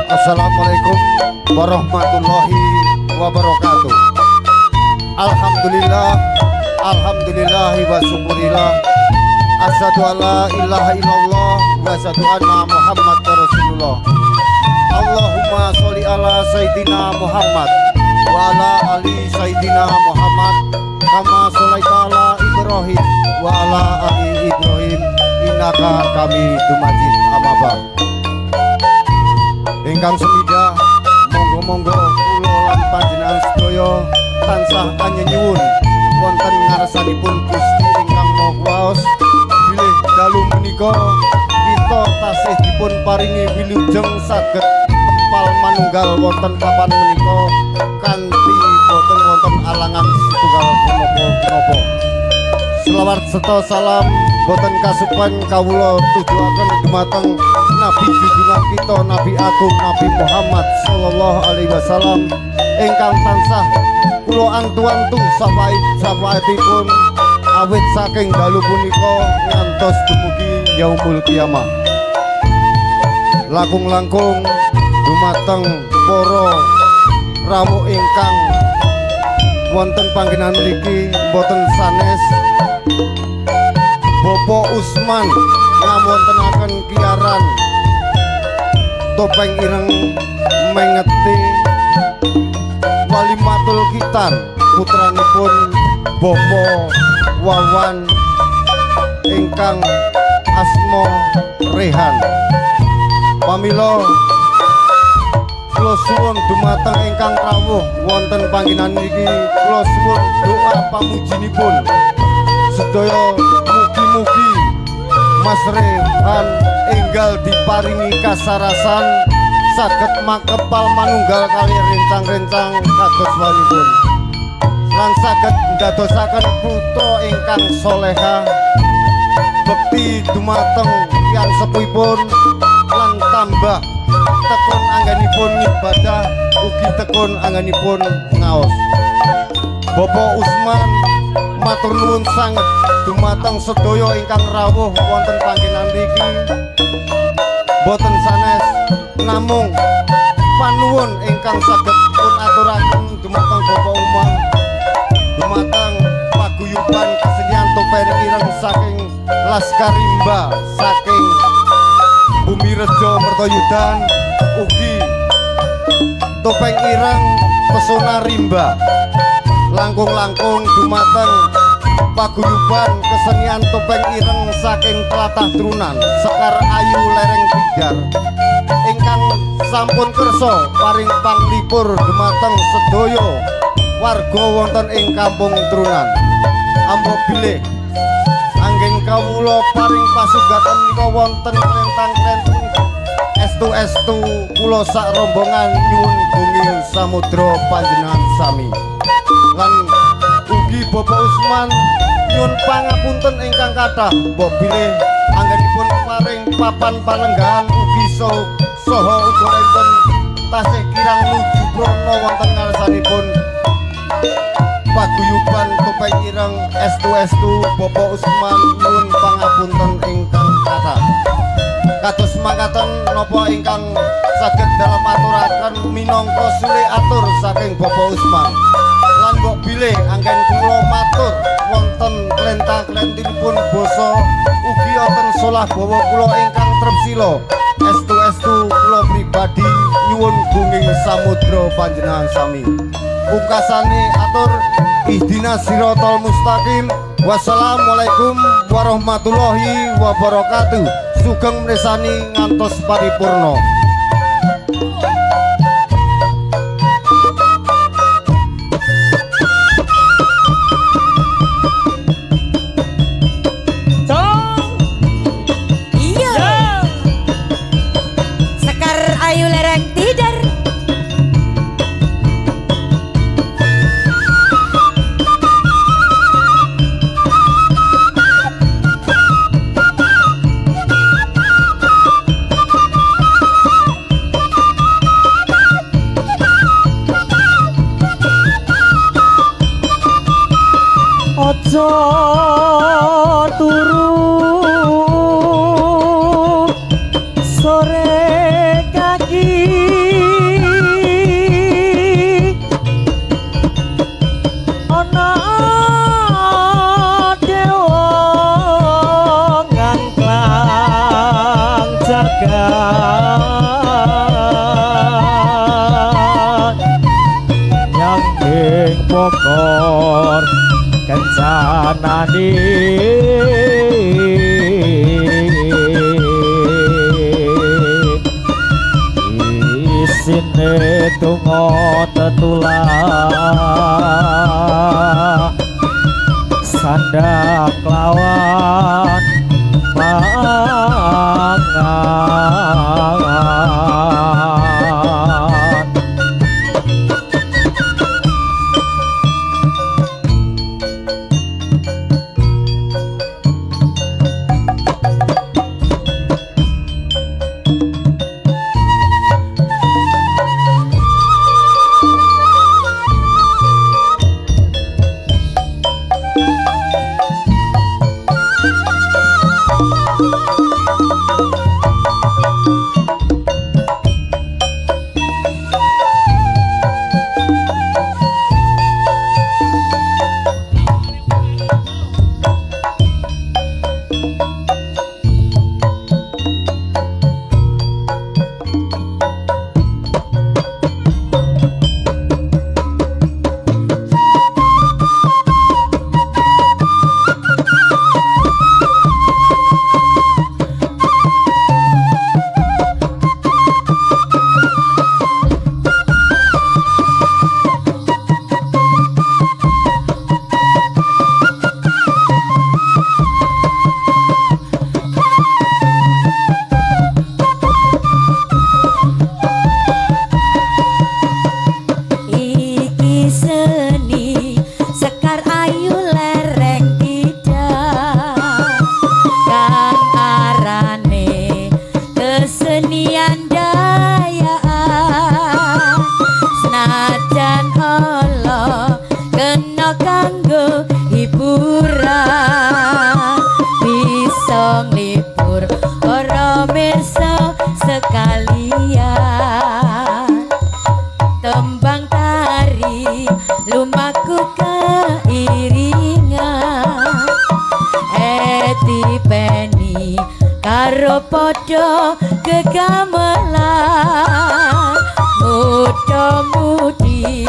Assalamualaikum warahmatullahi wabarakatuh. Alhamdulillah, alhamdulillahi wa syukurillah. Asyhadu alla ilaha illallah wa asyhadu anna Muhammad Rasulullah. Allahumma sholli ala sayyidina Muhammad wa ala ali sayyidina Muhammad kama sholaita ala Ibrahim wa ala ali Ibrahim innaka Hamidum Majid. Amma ba'd. Ingkang semida, monggo-monggo kula lan panjenengan sedaya tansah anyuwun wonten ngarsanipun Gusti ingkang Maha Kuwasa. Bilih dalu menika kita tasih dipun paringi wilujeng saged tempal manunggal wonten papan menika kanthi boten wonten alangan setunggal punapa-punapa. Selawat serta salam boten kasupen kawula tujuaken dumateng Nabi junjungan kita Nabi Agung Nabi Muhammad sallallahu alaihi wasallam ingkang tansah kula antu-antu safaitipun awit saking dalu punika ngantos dumugi yaumul kiamah. Langkung-langkung dumateng para rawuh ingkang wonten panggenan mriki boten sanes Bapak Usman ngawontenaken kiaran topeng ireng mengeti Walimatul Khitan putranipun Bapak Wawan ingkang asma Rehan. Pamila kula suwun dumateng ingkang rawuh wonten panggenan niki kula suwun doa pamujinipun sedaya mugi-mugi Mas Rehan enggal diparingi kasarasan saged makepal manunggal kali rencang-rencang kados walipun lan saged ndadosaken putra ingkang soleha bekti dumateng yang sepuhipun lan tambah tekun anggenipun ibadah ugi tekun anggenipun ngaos. Bapak Usman matur nuwun sanget dumateng sedaya ingkang rawuh wonten panggenan niki boten sanes namung panuwun ingkang saged pun aturaken dumateng Bapak Umar dumateng paguyuban kesenian topeng ireng saking Laskar Rimba saking Bumi Rejo Mertoyudan ugi topeng ireng Pesona Rimba langkung-langkung dumateng paguyuban kesenian topeng ireng saking Tlatah Trunan Sekar Ayu Lereng Tigar ingkang sampun kersa paring panglipur dumateng sedaya warga wonten ing Kampung Trunan. Ambo bilih anggen kawula paring pasugatan menika wonten klentang-klentang estu-estu kula sak rombongan nyuwun bumi samudra panjenengan sami. Lan ugi Bapak Usman nyuwun pangapunten ingkang kathah mbok bilih anggenipun paring papan palenggahan ugi saha uturipun tasih kirang nuju prana wonten ngarsanipun paguyuban topeng ireng estu-estu Bapak Usman nyuwun pangapunten ingkang kathah. Kados mangkaten napa ingkang saged dalem aturaken minangka sule atur saking Bapak Usman. Lan mbok bilih anggen kula matur wonten klentang-klentinipun basa ugi wonten solah bawa kula ingkang trepsila estu-estu kula pribadi nyuwun bunging samudra panjenengan sami. Pungkasane atur ihdinas siratal mustaqim. Wassalamualaikum warahmatullahi wabarakatuh. Sugeng mresani ngantos paripurna. Bogor kencanane isine donga tetulah sandak lawan pangan Podo kegamelan muda-mudi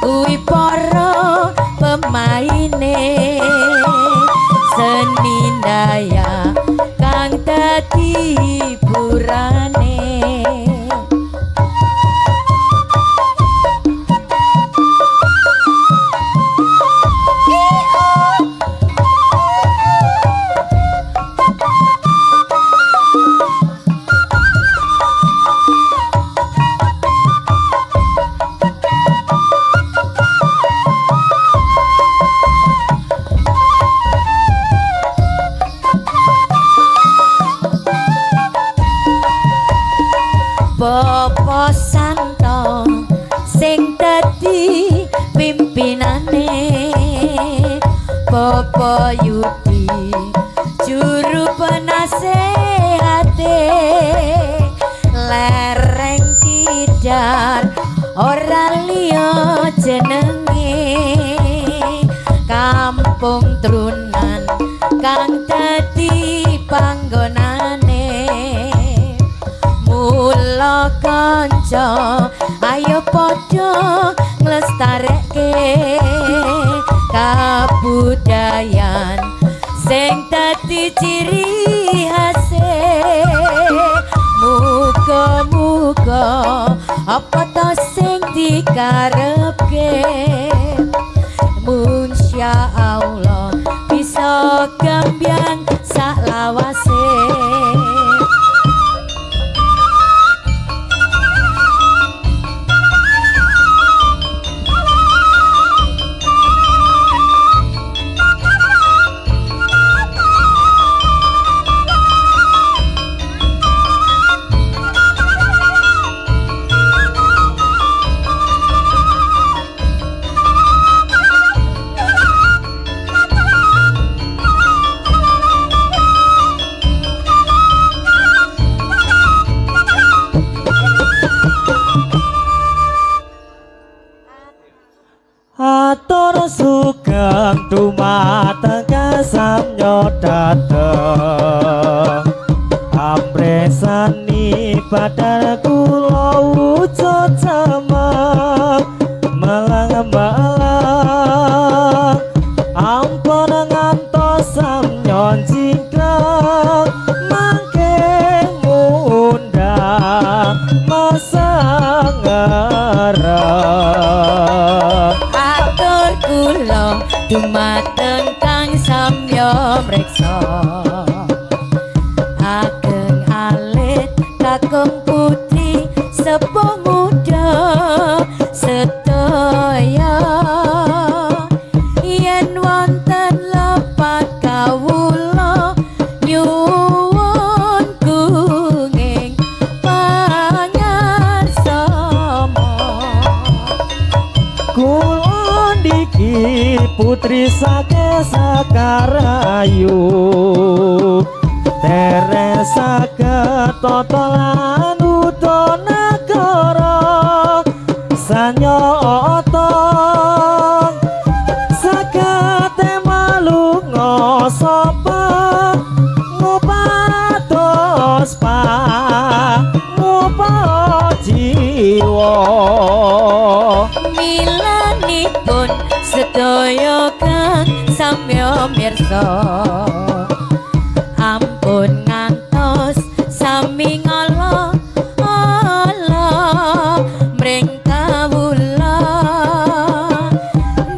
kuwi para pemaine seni daya kang dadi hiburane. Bapak Santo sing dadi pimpinane, Bapak Yudi juru penasehate, lereng Tidar ora liya jenenge, kampung Trunan kang dadi panggonane. Mula kanca ayo padha nglestarekke kabudayan sing dadi ciri khase. Muga-muga apa to sing dikarepke insya Allah bisa gambyang saklawase. Atur sugeng dumateng samya dateng amresani padha kula wujud semeng melang-melang Atma Sangara Atur kula dumateng Kang Samya mreksa ageng alit kakung putri sepuh muda sedaya yen wonten lepat kawula nyuwun kenging pangarsama Kula niki putri sake Sakarayu Teresa ketotolan udonagara sanyata sagate malunga sapa ngupados ngupa jiwa milanipun sedaya Kang Samya mirsa ampun ngantos sami ngala mring kawula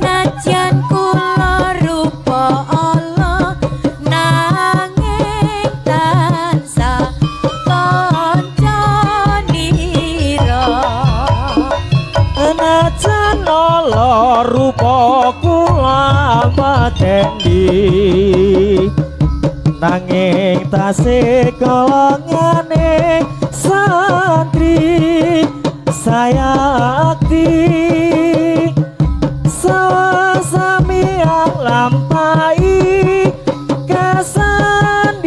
najan kula rupa ala nanging tansah kancanira najan ala rupa kula mateni nanging tasih golongane santri sayakti sami lampai kesandian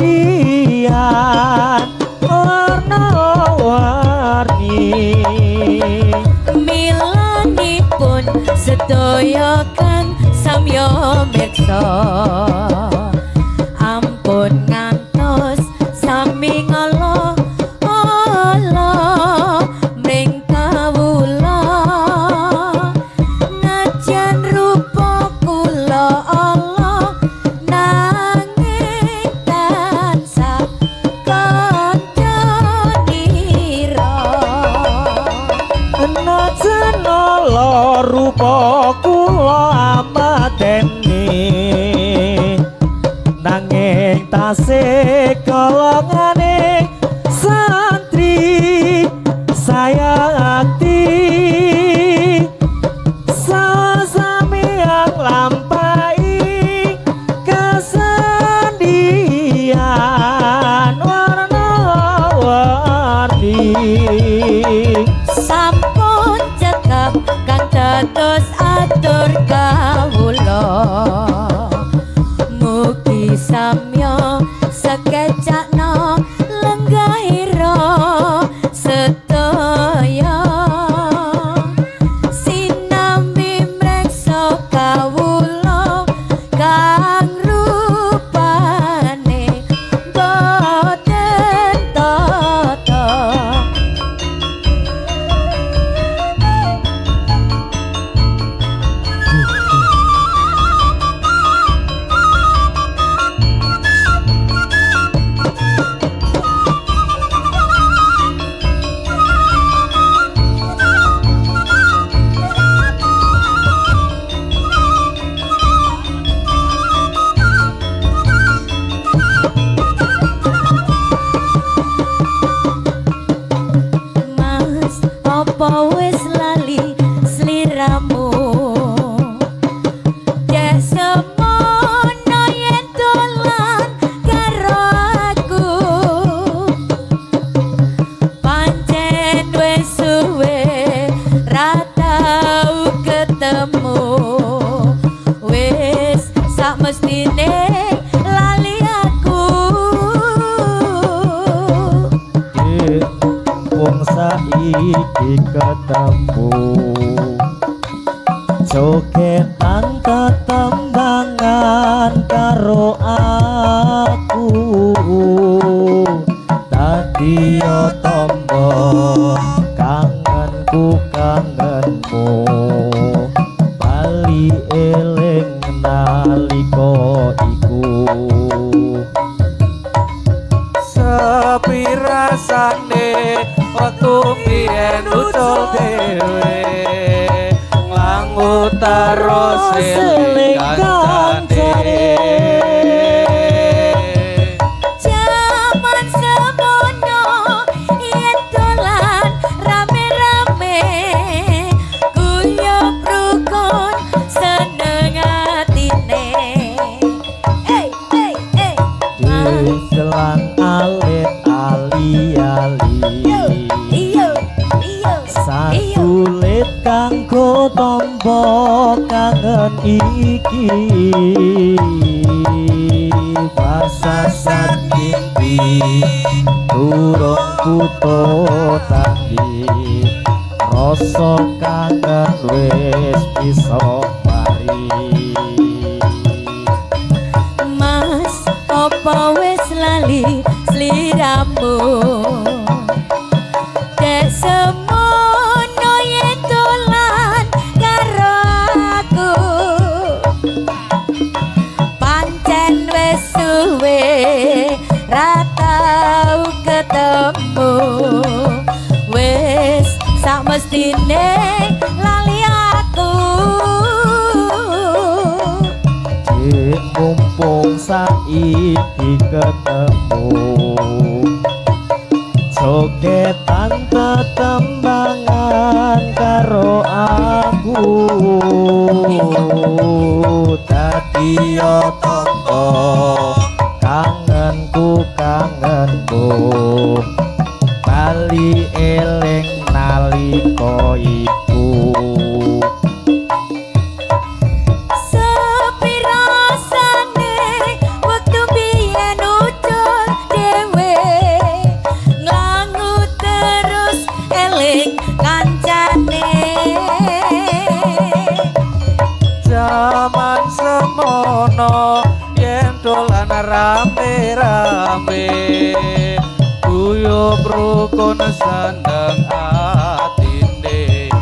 warna-warni milanipun sedaya Kang Samya mirsa ampun ngantos sami ngala mring kawula najan rupa kula ala nanging tansah kancanira najan ala rupa kula amateni nanging tasih golongane santri sayakti sami yang lampai kesandian warna-warni sampun cekap kang dados atur kawula mugi samya sekecakna lenggahira sedaya sinambi mreksa kawula kang rupane boten tata Mas apa wis lali sliramu dek semono yen dolan karo aku pancen wis suwe ra tau ketemu wis sak mestine lali aku wong saiki ketemu jogetan tetembangan karo aku tadi yo tombo kangenku kangenmu bali eling nalika iku sepi rasane tumien ucul dhewe nglangut terus eling kancane Jaman semono yen dolan rame-rame guyub rukun seneng atine Diselang alit ali-ali iyo iyo Sasulit kanggo tombo kangen iki Pasasan mimpi turung puto tangi Rasa kangen wis bisa mari Mas apa wis lali sliramu Dek semono yen dolan karo aku Pancen wis suwe ra tau ketemu Wis sak mestine lali aku Cik mumpung saiki ketemu Jogetan tetembangan karo aku Dadi yo tonggo kangenku Bali eling nalika iku Sepi rasane waktu biyen ucul dhewe nglangut terus eling kancane jaman semono yen dolan rame-rame guyub rukun seneng atine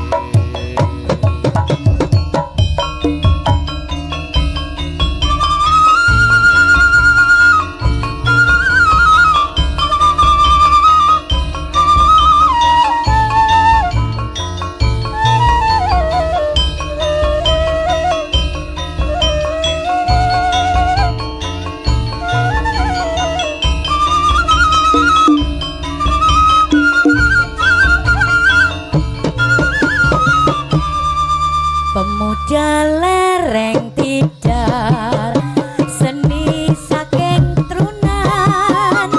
Pemuda lereng tidar seni saking trunan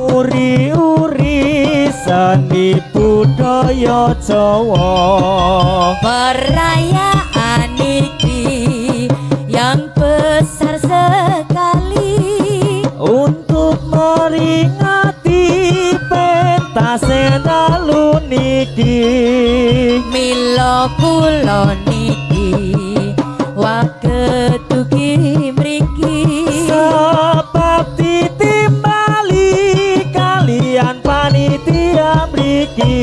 Uri-uri seni budaya Jawa perayaan iki yang besar sekali untuk meringati pentase dalu niki mila kula niki wagetuki mriki sebab ditimbali kalian panitia mriki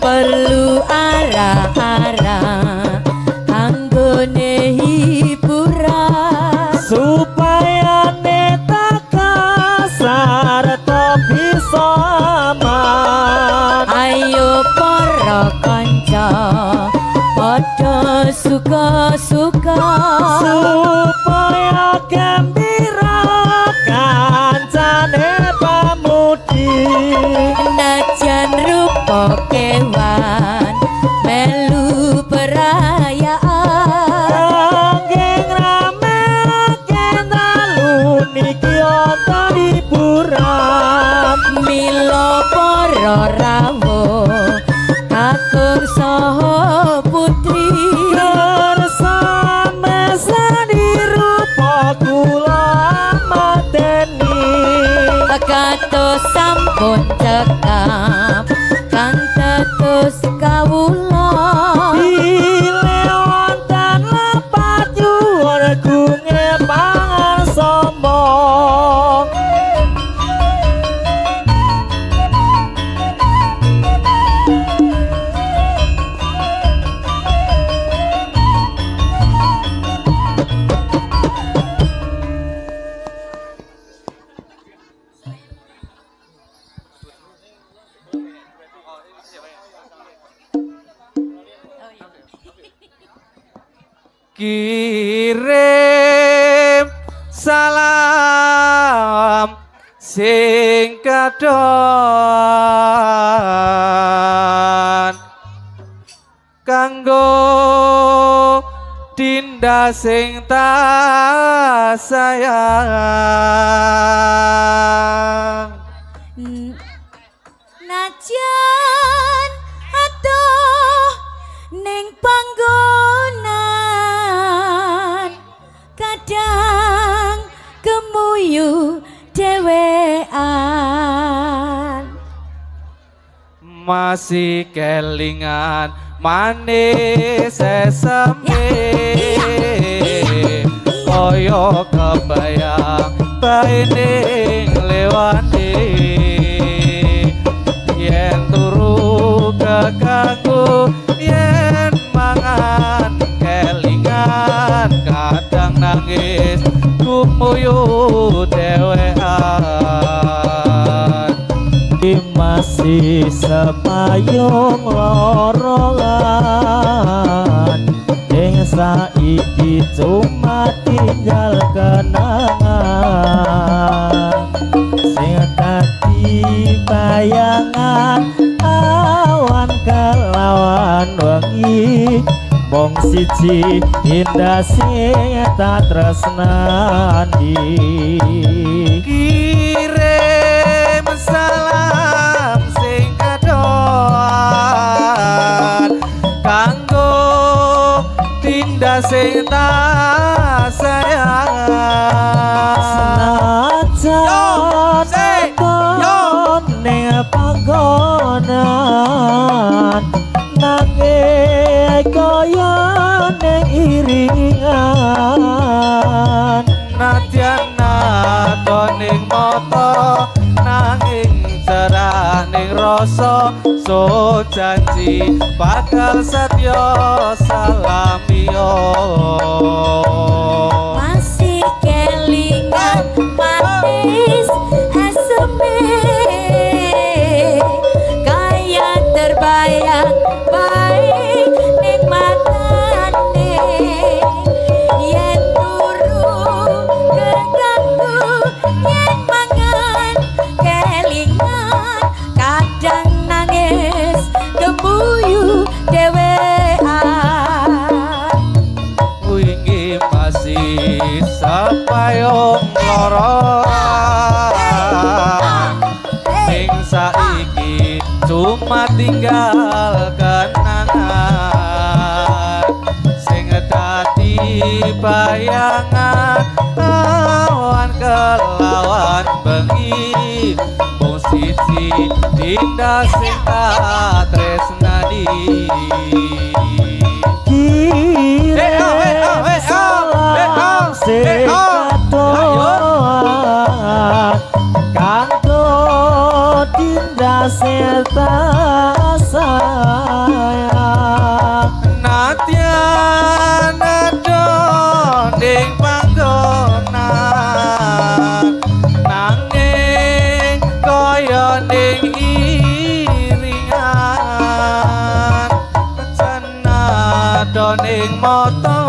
perlu arah-arah kanggone hiburan supaya neta kasar bisa aman ayo para kanca padha suka-suka supaya gembira kancane pamudi najan rupa kewan melu perayaan anggeng rame kenalu niki ana hiburan mila para rawuh kakung saha putri bersama kirim salam sing kadon kanggo Dinda sing tak sayang. Najan adoh ning panggonan kadang gemuyu dhewean masih kelingan manis sesame koyo kebayang baining lewati yen turu kekaku yen mangan kelingan kadang nangis kumuyu dewean masih sepayung lorongan ing saiki cuma tinggal kenangan sing dadi bayangan awan kelawan wengi mong siji indah sing tak tresnani kirim salam sing kadon kanggo Dinda sing tak sayang senajan kon ning panggonan nanging kaya ning iringan nadyan ning mata nanging cerah ning rasa so janji bakal setya salamiyo masih kelingan manis aseme kaya terbayang baik ning matane yen turu keganggu yen mangan kelingan kadang nangis gemuyu dhewean wingi masih sapayong lororan ning saiki cuma tinggal kenangan sing dadi bayangan awan kelawan bengi mung siji Dinda sing tak tresnani kirim salam sing kadon kanggo Dinda sing tak sayang nadyan ning panggonan nanging kaya ning iringan senada ning mata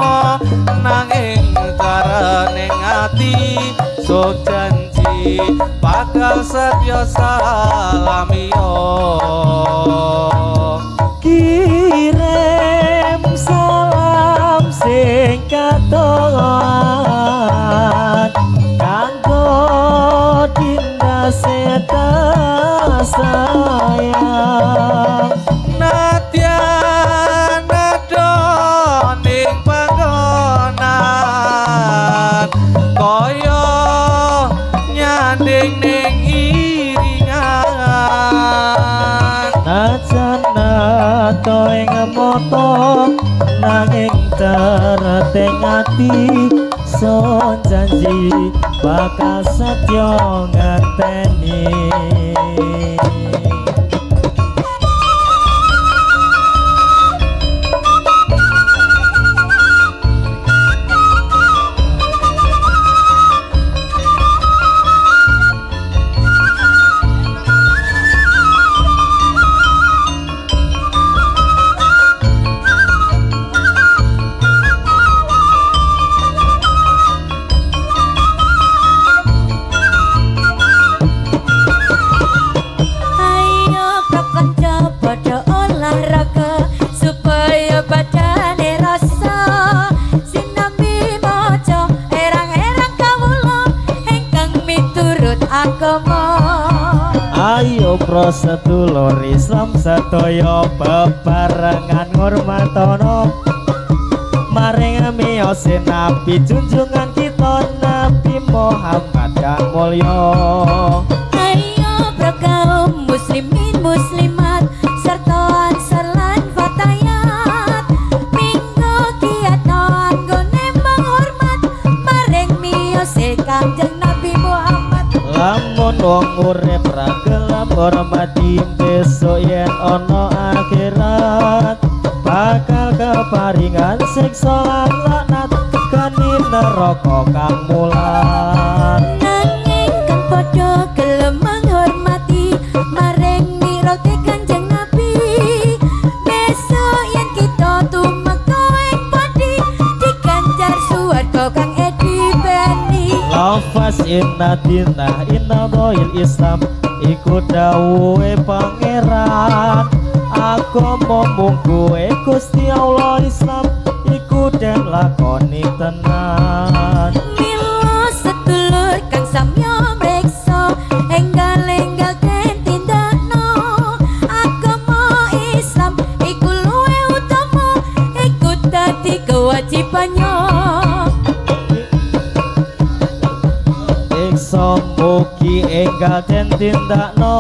nanging karening ati so janji bakal setya salamiyo kirim salam sing kadon kanggo Dinda sing tak sayang nadyan ning panggonan kaya nyanding ning iringan najan nato ing mata nanging terteng ati so janji bakal setya nganteni para sedulur Islam sedaya bebarengan ngurmatono maring miyose Nabi junjungan kita Nabi Muhammad kang mulya. Ayo pro kaum muslimin muslimat serta ansar lan fatayat minggu kiaton gone menghormat maring miyose Kanjeng Nabi Muhammad. Lamun wong urip ra gelem hormati besok yen ana akhirat bakal keparingan siksa lan laknat tekani neraka kang mulan. Nanging kan padha gelem menghormati maring mirate Kanjeng Nabi besok yen kita tumeka ing pati diganjar suwarga kang edi beni. Lafaz inna dinah inna doil Islam iku dawuhe pangeran agama mungguhe Gusti Allah Islam iku den lakoni tenan. Mila sedulur kang samya mreksa enggal-enggal den tindakno agama Islam iku luwih utama iku dadi kewajibannya. Iksa mugi enggal den tindakno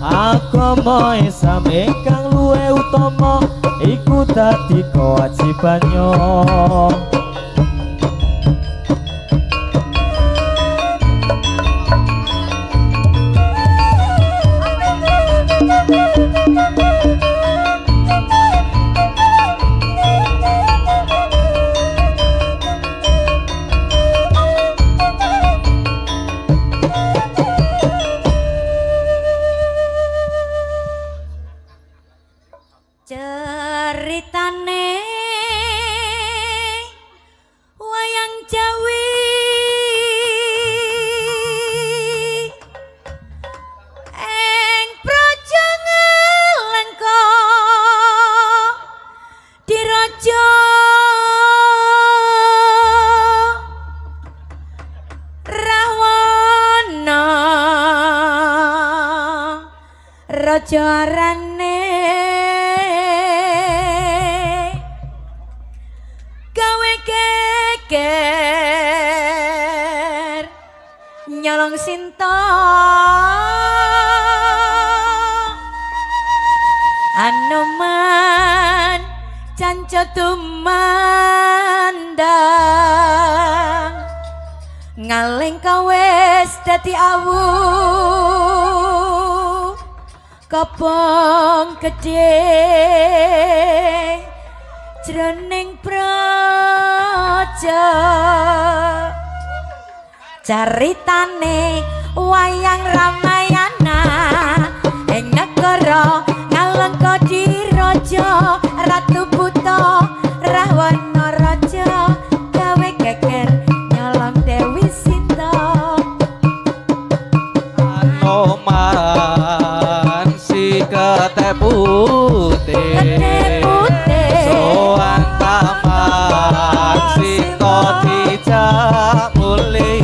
agama Islam ingkang luwih utama iku dadi kewajibannya. Ceritane wayang Jawi ing praja Ngalengka diraja Rahwana raja arane gawe geger nyolong Sinta Anoman canco tumandang Ngalengka wis dadi awu kobong gedhe jroning praja. Caritane wayang Ramayana ing negara Ngalengka diraja Ratu Buta Rahwana raja gawe geger nyolong Dewi Sinta. Anoman si kete putih soan taman Sinta dijak mulih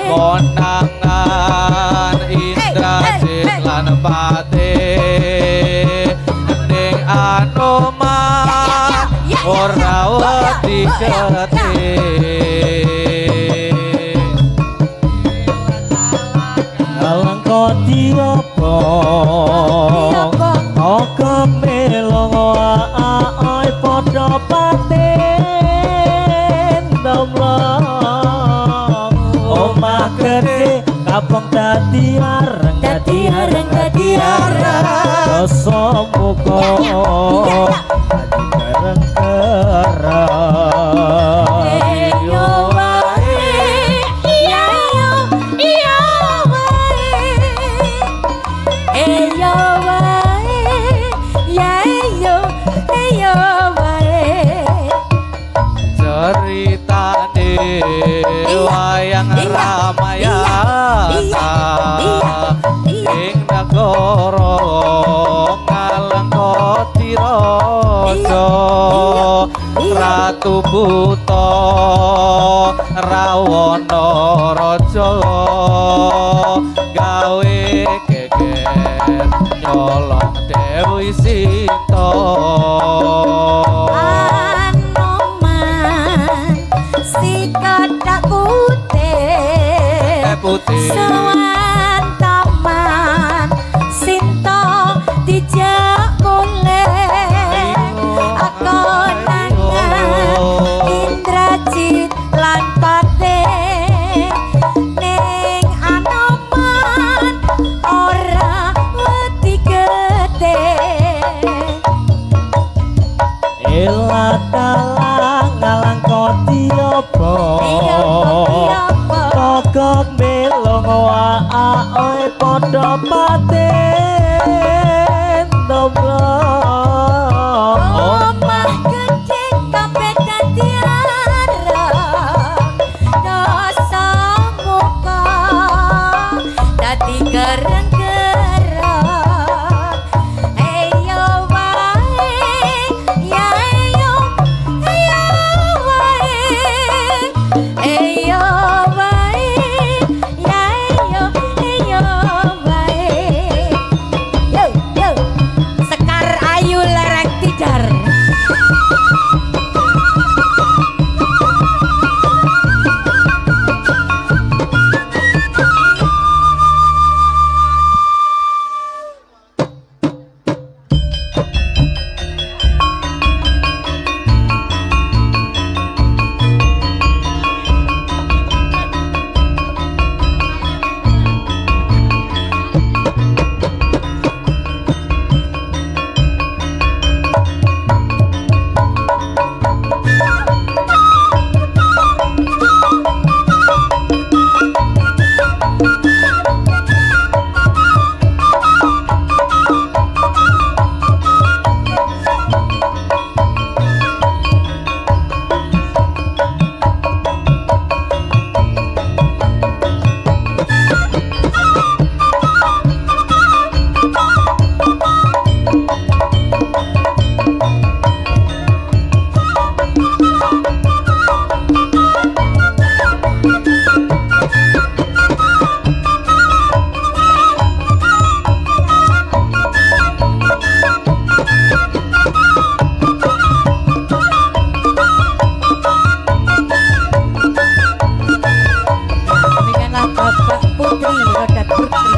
konangan Indrajit lan Patih ning Anoman ora wedi getih. Ngalengka diobong oke melong aai padha paten domlong omah gedhe kapong dadi areng dadi dosa muka dadi kereng-kereng. Yo wae ya yo wae yo wae ya yo wae. Ceritane wayang Ramayana ing negara Ngalengka diraja Ratu Buta Rahwana raja gawe tolong Dewi Sinta Anoman si kodak putih putih Sowan taman Sinta dijak boleh Aku nangan Indrajit lan Patih Ning Anoman ora wedi gede Ela dalang ngalang kotiopo Togok melong wae padha paten doblo Omah gede kabeh dadi ara dosa muka dadi gereng-gereng Eyo wae ya eyo wae Eyo wae ya eyo wae Yo yo Sekar Ayu Lereng Tidar Demikianlah Bapak Putri Rodat Putri